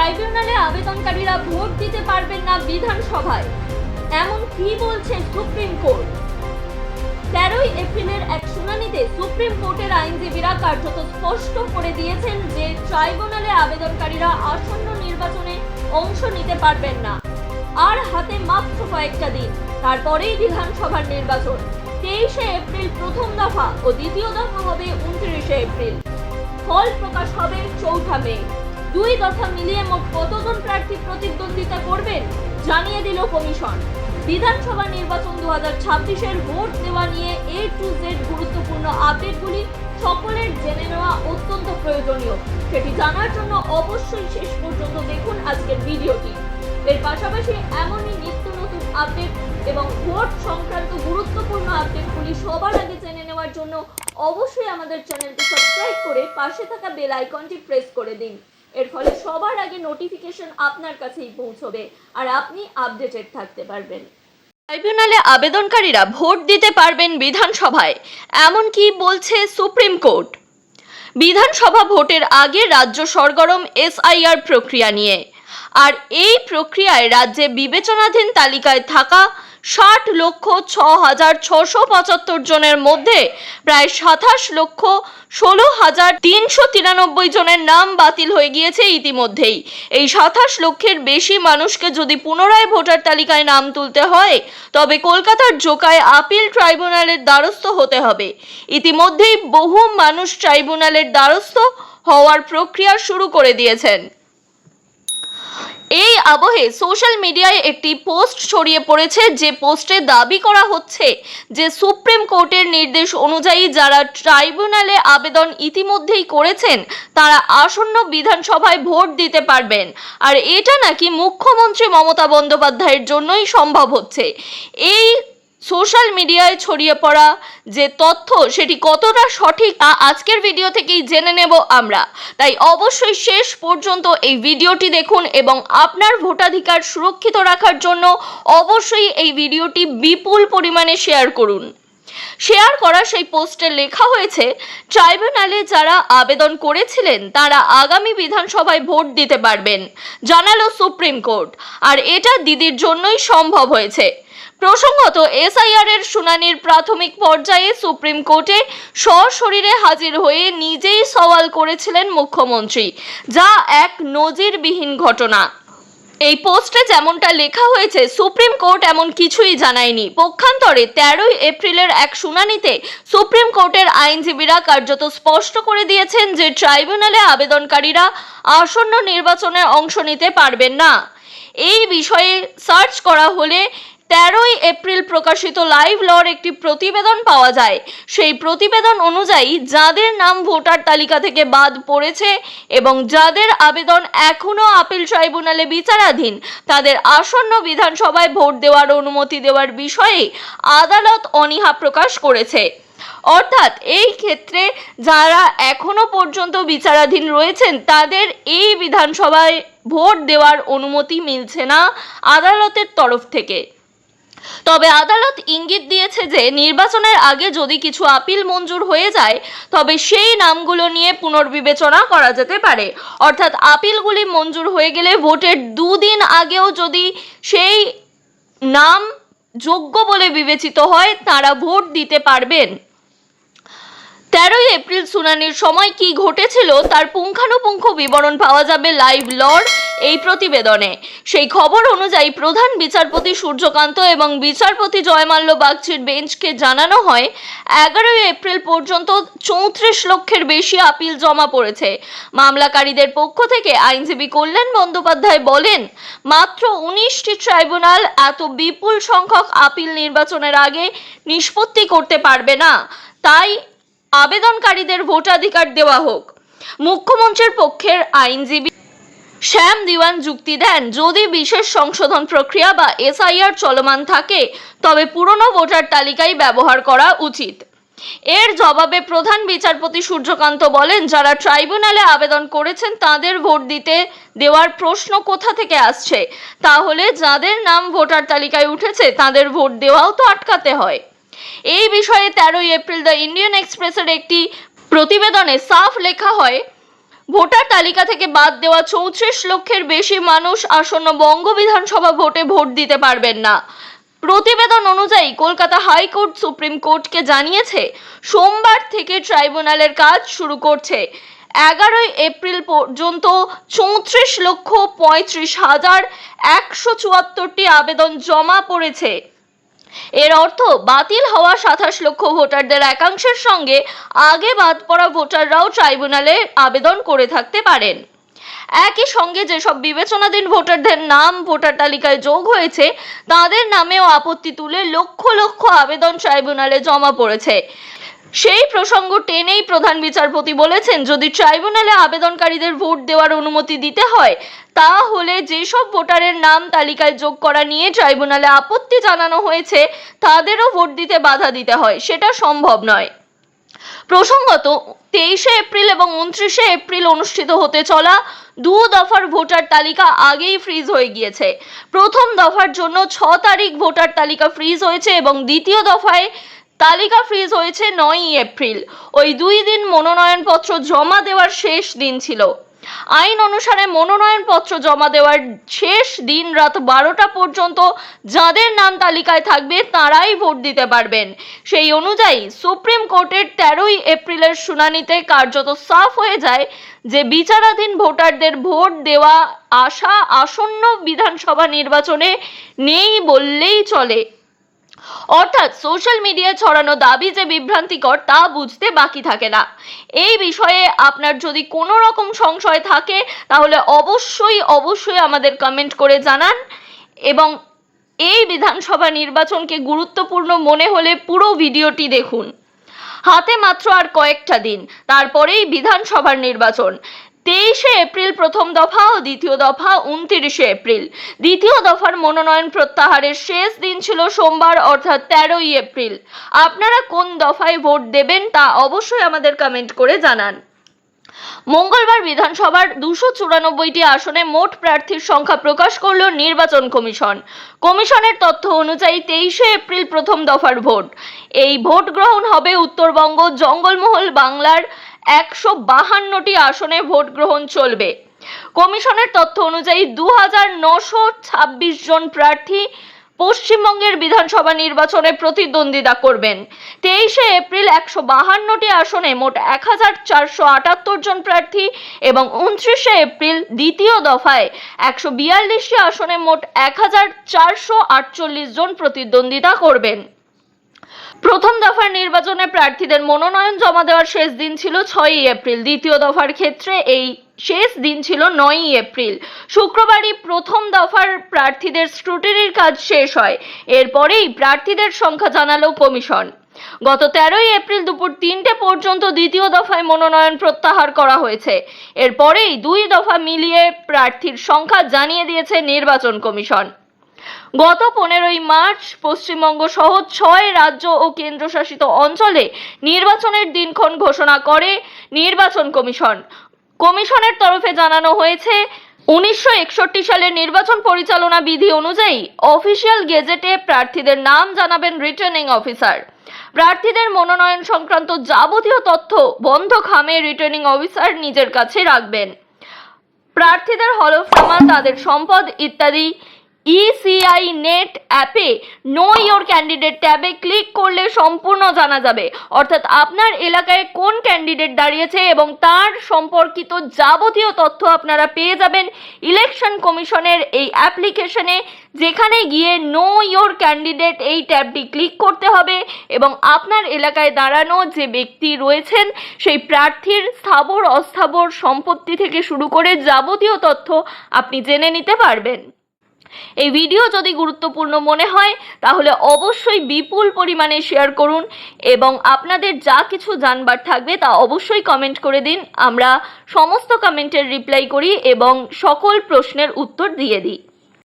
ট্রাইব্যুনালে আবেদনকারীরা ভোট দিতে পারবেন না বিধানসভায়, এমন কি বলছে সুপ্রিম কোর্ট। 13 এপ্রিলের এক শুনানিতে সুপ্রিম কোর্টের আইনজীবীরা কার্যত স্পষ্ট করে দিয়েছেন যে ট্রাইব্যুনালে আবেদনকারীরা আসন্ন নির্বাচনে অংশ নিতে পারবেন না। আর হাতে মাত্র কয়েকটা দিন, তারপরেই বিধানসভার নির্বাচন। 23 এপ্রিল প্রথম দফা ও দ্বিতীয় দফা হবে 29 এপ্রিল। ফল প্রকাশ হবে 4 মে। দুই দফা মিলিয়ে মোট কতজন প্রার্থী প্রতিদ্বন্দ্বিতা করবেন জানিয়ে দিল কমিশন। বিধানসভা নির্বাচন 2026-এর ভোট দেওয়া নিয়ে A to Z গুরুত্বপূর্ণ আপডেটগুলি সকলের জেনে নেওয়া অত্যন্ত প্রয়োজনীয়। সেটি জানার জন্য অবশ্যই শেষ পর্যন্ত দেখুন আজকের ভিডিওটি। এর পাশাপাশি এমনই নিত্য নতুন আপডেট এবং ভোট সংক্রান্ত গুরুত্বপূর্ণ আপডেটগুলি সবার আগে জেনে নেওয়ার জন্য অবশ্যই আমাদের চ্যানেলটি সাবস্ক্রাইব করে পাশে থাকা বেল আইকনটি প্রেস করে দিন। এর ফলে সবার আগে নোটিফিকেশন আপনার কাছেই পৌঁছবে আর আপনি আপডেটেড থাকতে পারবেন। ট্রাইব্যুনালে আবেদনকারীরা ভোট দিতে পারবেন বিধানসভায়, এমন কি বলছে সুপ্রিম কোর্ট। বিধানসভা ভোটের আগে রাজ্য সরগরম SIR প্রক্রিয়া নিয়ে। আর এই প্রক্রিয়ায় রাজ্যে বিবেচনাধীন তালিকায় থাকা 60,06,675 জনের মধ্যে প্রায় 27,16,393 জনের নাম বাতিল হয়ে গিয়েছে ইতিমধ্যেই। এই 27 লক্ষের বেশি মানুষকে যদি পুনরায় ভোটার তালিকায় নাম তুলতে হয়, তবে কলকাতার জোকায় আপিল ট্রাইব্যুনালের দ্বারস্থ হতে হবে। ইতিমধ্যেই বহু মানুষ ট্রাইব্যুনালের দ্বারস্থ হওয়ার প্রক্রিয়া শুরু করে দিয়েছেন। এই আবহে সোশ্যাল মিডিয়ায় একটি পোস্ট ছড়িয়ে পড়েছে, যে পোস্টে দাবি করা হচ্ছে যে সুপ্রিম কোর্টের নির্দেশ অনুযায়ী যারা ট্রাইব্যুনালে আবেদন ইতিমধ্যেই করেছেন তারা আসন্ন বিধানসভায় ভোট দিতে পারবেন। আর এটা নাকি মুখ্যমন্ত্রী মমতা বন্দ্যোপাধ্যায়ের জন্যই সম্ভব হচ্ছে। এই সোশ্যাল মিডিয়ায় ছড়িয়ে পড়া যে তথ্য সেটি কতটা সঠিক তা আজকের ভিডিও থেকেই জেনে নেব আমরা। তাই অবশ্যই শেষ পর্যন্ত এই ভিডিওটি দেখুন এবং আপনার ভোটাধিকার সুরক্ষিত রাখার জন্য অবশ্যই এই ভিডিওটি বিপুল পরিমাণে শেয়ার করুন। শেয়ার করা সেই পোস্টে লেখা হয়েছে, ট্রাইব্যুনালে যারা আবেদন করেছিলেন তারা আগামী বিধানসভায় ভোট দিতে পারবেন, জানালো সুপ্রিম কোর্ট। আর এটা দিদির জন্যই সম্ভব হয়েছে। প্রসঙ্গত, SIR এর শুনানির প্রাথমিক পর্যায়ে সুপ্রিম কোর্টে সশরীরে হাজির হয়ে নিজেই সওয়াল করেছিলেন মুখ্যমন্ত্রী, যা এক নজিরবিহীন ঘটনা। এই পোস্টে যেমনটা লেখা হয়েছে, সুপ্রিম কোর্ট এমন কিছুই জানায়নি। পক্ষান্তরে 13 এপ্রিলের এক শুনানিতে সুপ্রিম কোর্টের আইনজীবীরা কার্যত স্পষ্ট করে দিয়েছেন যে ট্রাইব্যুনালে আবেদনকারীরা আসন্ন নির্বাচনে অংশ নিতে পারবেন না। এই বিষয়ে সার্চ করা হলে 13 এপ্রিল প্রকাশিত লাইভ লর একটি প্রতিবেদন পাওয়া যায়। সেই প্রতিবেদন অনুযায়ী যাদের নাম ভোটার তালিকা থেকে বাদ পড়েছে এবং যাদের আবেদন এখনও আপিল ট্রাইব্যুনালে বিচারাধীন, তাদের আসন্ন বিধানসভায় ভোট দেওয়ার অনুমতি দেওয়ার বিষয়ে আদালত অনীহা প্রকাশ করেছে। অর্থাৎ এই ক্ষেত্রে যারা এখনো পর্যন্ত বিচারাধীন রয়েছেন তাদের এই বিধানসভায় ভোট দেওয়ার অনুমতি মিলছে না আদালতের তরফ থেকে। তবে আদালত ইঙ্গিত দিয়েছে যে নির্বাচনের আগে যদি কিছু আপিল মঞ্জুর হয়ে যায় তবে সেই নামগুলো নিয়ে পুনর্বিবেচনা করা যেতে পারে। অর্থাৎ আপিলগুলি মঞ্জুর হয়ে গেলে ভোটের 2 দিন আগেও যদি সেই নাম যোগ্য বলে বিবেচিত হয় তারা ভোট দিতে পারবেন। 13 এপ্রিল শুনানির সময় কি ঘটেছিল তার পুঙ্খানুপুঙ্খ বিবরণ পাওয়া যাবে লাইভ লর এই প্রতিবেদনে। সেই খবর অনুযায়ী প্রধান বিচারপতি সূর্যকান্ত এবং বিচারপতি জয়মাল্য বাগচির বেঞ্চকে জানানো হয় 11 এপ্রিল পর্যন্ত 34 লক্ষের বেশি আপিল জমা পড়েছে। মামলাকারীদের পক্ষ থেকে আইনজীবী কল্যাণ বন্দ্যোপাধ্যায় বলেন, মাত্র 19টি ট্রাইব্যুনাল এত বিপুল সংখ্যক আপিল নির্বাচনের আগে নিষ্পত্তি করতে পারবে না, তাই আবেদনকারীদের ভোটাধিকার দেওয়া হোক। মুখ্যমন্ত্রীর পক্ষের আইনজীবী শ্যাম দিওয়ান যুক্তি দেন, যদি বিশেষ সংশোধন প্রক্রিয়া বা SIR চলমান থাকে তবে পুরনো ভোটার তালিকাই ব্যবহার করা উচিত। এর জবাবে প্রধান বিচারপতি সূর্যকান্ত বলেন, যারা ট্রাইব্যুনালে আবেদন করেছেন তাদের ভোট দিতে দেওয়ার প্রশ্ন কোথা থেকে আসছে? তাহলে যাদের নাম ভোটার তালিকায় উঠেছে তাদের ভোট দেওয়াও তো আটকাতে হয়। এই বিষয়ে 13 এপ্রিল দ্য ইন্ডিয়ান এক্সপ্রেসের একটি প্রতিবেদনে সাফ লেখা হয়, ভোটার তালিকা থেকে বাদ দেওয়া 34 লক্ষের বেশি মানুষ আসন্ন বঙ্গ বিধানসভা ভোটে ভোট দিতে পারবেন না। প্রতিবেদন অনুযায়ী কলকাতা হাইকোর্ট সুপ্রিম কোর্টকে জানিয়েছে সোমবার থেকে ট্রাইব্যুনালের কাজ শুরু করছে। 11 এপ্রিল পর্যন্ত 34,35,174টি আবেদন জমা পড়েছে। এর অর্থ বাতিল হওয়া 27 লক্ষ ভোটারদের একাংশের সঙ্গে আগে বাদ পড়া ভোটাররাও ট্রাইব্যুনালে আবেদন করে থাকতে পারেন। একই সঙ্গে যেসব বিবেচনাধীন ভোটারদের নাম ভোটার তালিকায় যোগ হয়েছে তাদের নামেও আপত্তি তুলে লক্ষ লক্ষ আবেদন ট্রাইব্যুনালে জমা পড়েছে। সেই প্রসঙ্গ টেনেই প্রধান বিচারপতি বলেছেন, যদি ট্রাইব্যুনালে আবেদনকারীদের ভোট দেওয়ার অনুমতি দিতে হয় তাহলে যেসব ভোটারের নাম তালিকায় যোগ করা নিয়ে ট্রাইব্যুনালে আপত্তি জানানো হয়েছে তাদেরও ভোট দিতে বাধা দিতে হয়, সেটা সম্ভব নয়। প্রসঙ্গত 23 এপ্রিল এবং 29 এপ্রিল অনুষ্ঠিত হতে চলা 2 দফার ভোটার তালিকা আগেই ফ্রিজ হয়ে গিয়েছে। প্রথম দফার জন্য 6 তারিখ ভোটার তালিকা ফ্রিজ হয়েছে এবং দ্বিতীয় দফায় তালিকা ফ্রিজ হয়েছে 9 এপ্রিল। ওই 2 দিন মনোনয়নপত্র জমা দেওয়ার শেষ দিন ছিল। আইন অনুসারে মনোনয়নপত্র জমা দেওয়ার শেষ দিন রাত 12টা পর্যন্ত যাদের নাম তালিকায় থাকবে তারাই ভোট দিতে পারবেন। সেই অনুযায়ী সুপ্রিম কোর্টের 13 এপ্রিলের শুনানিতে কার্যত সাফ হয়ে যায় যে বিচারাধীন ভোটারদের ভোট দেওয়া আসা আসন্ন বিধানসভা নির্বাচনে নেই বললেই চলে। অর্থাৎ সোশ্যাল মিডিয়ায় ছড়ানো দাবি যে বিভ্রান্তিকর তা বুঝতে বাকি থাকে না। এই বিষয়ে আপনার যদি কোনো রকম সংশয় থাকে তাহলে অবশ্যই আমাদের কমেন্ট করে জানান এবং এই বিধানসভা নির্বাচনকে গুরুত্বপূর্ণ মনে হলে পুরো ভিডিওটি দেখুন। হাতে মাত্র আর কয়েকটা দিন, তারপরেই বিধানসভার নির্বাচন। 23 এপ্রিল প্রথম দফা ও দ্বিতীয় দফা 29 এপ্রিল। দ্বিতীয় দফার মনোনয়ন প্রত্যাহারের শেষ দিন ছিল সোমবার অর্থাৎ 13 এপ্রিল। আপনারা কোন দফায় ভোট দেবেন তা অবশ্যই আমাদের কমেন্ট করে জানান। মঙ্গলবার বিধানসভার 294টি আসনে মোট প্রার্থীর সংখ্যা প্রকাশ করল নির্বাচন কমিশন। কমিশনের তথ্য অনুযায়ী 23 এপ্রিল প্রথম দফার ভোট। এই ভোট গ্রহণ হবে উত্তরবঙ্গ জঙ্গলমহল বাংলার 152টি আসনে ভোট গ্রহণ চলবে। কমিশনের তথ্য অনুযায়ী 2926 জন প্রার্থী পশ্চিমবঙ্গের বিধানসভা নির্বাচনে প্রতিদ্বন্দ্বিতা করবেন। 23 এপ্রিল 152টি আসনে মোট 1478 জন প্রার্থী এবং 29 এপ্রিল দ্বিতীয় দফায় 142টি আসনে মোট 1448 জন প্রতিদ্বন্দ্বিতা করবেন। প্রথম দফার নির্বাচনে প্রার্থীদের মনোনয়ন জমা দেওয়ার শেষ দিন ছিল 6 এপ্রিল। দ্বিতীয় দফার ক্ষেত্রে এই শেষ দিন ছিল 9 এপ্রিল। শুক্রবারই প্রথম দফার প্রার্থীদের স্ক্রুটিনির কাজ শেষ হয়। এরপরেই প্রার্থীদের সংখ্যা জানালো কমিশন। গত 13 এপ্রিল দুপুর 3টে পর্যন্ত দ্বিতীয় দফায় মনোনয়ন প্রত্যাহার করা হয়েছে। এরপরেই 2 দফা মিলিয়ে প্রার্থীর সংখ্যা জানিয়ে দিয়েছে নির্বাচন কমিশন। গত 15 মার্চ পশ্চিমবঙ্গ সহ 6 রাজ্য ও কেন্দ্রশাসিত অঞ্চলে নির্বাচনের দিনক্ষণ ঘোষণা করে নির্বাচন কমিশন। কমিশনের তরফে জানানো হয়েছে 1961 সালের নির্বাচন পরিচালনা বিধি অনুযায়ী অফিসিয়াল গেজেটে প্রার্থীদের নাম জানাবেন রিটার্নিং অফিসার। প্রার্থীদের মনোনয়ন সংক্রান্ত যাবতীয় তথ্য বন্ধ খামে রিটার্নিং অফিসার নিজের কাছে রাখবেন। প্রার্থীদের হলফনামা, তাদের সম্পদ ইত্যাদি ECI নেট অ্যাপে নো ইয়োর ক্যান্ডিডেট ট্যাবে ক্লিক করলে সম্পূর্ণ জানা যাবে। অর্থাৎ আপনার এলাকায় কোন ক্যান্ডিডেট দাঁড়িয়েছে এবং তার সম্পর্কিত যাবতীয় তথ্য আপনারা পেয়ে যাবেন ইলেকশন কমিশনের এই অ্যাপ্লিকেশনে, যেখানে গিয়ে নো ইয়োর ক্যান্ডিডেট এই ট্যাবটি ক্লিক করতে হবে এবং আপনার এলাকায় দাঁড়ানো যে ব্যক্তি রয়েছেন সেই প্রার্থীর স্থাবর অস্থাবর সম্পত্তি থেকে শুরু করে যাবতীয় তথ্য আপনি জেনে নিতে পারবেন। এই ভিডিও যদি গুরুত্বপূর্ণ মনে হয় তাহলে অবশ্যই বিপুল পরিমাণে শেয়ার করুন এবং আপনাদের যা কিছু জানবার থাকবে তা অবশ্যই কমেন্ট করে দিন। আমরা সমস্ত কমেন্টের রিপ্লাই করি এবং সকল প্রশ্নের উত্তর দিয়ে দিই।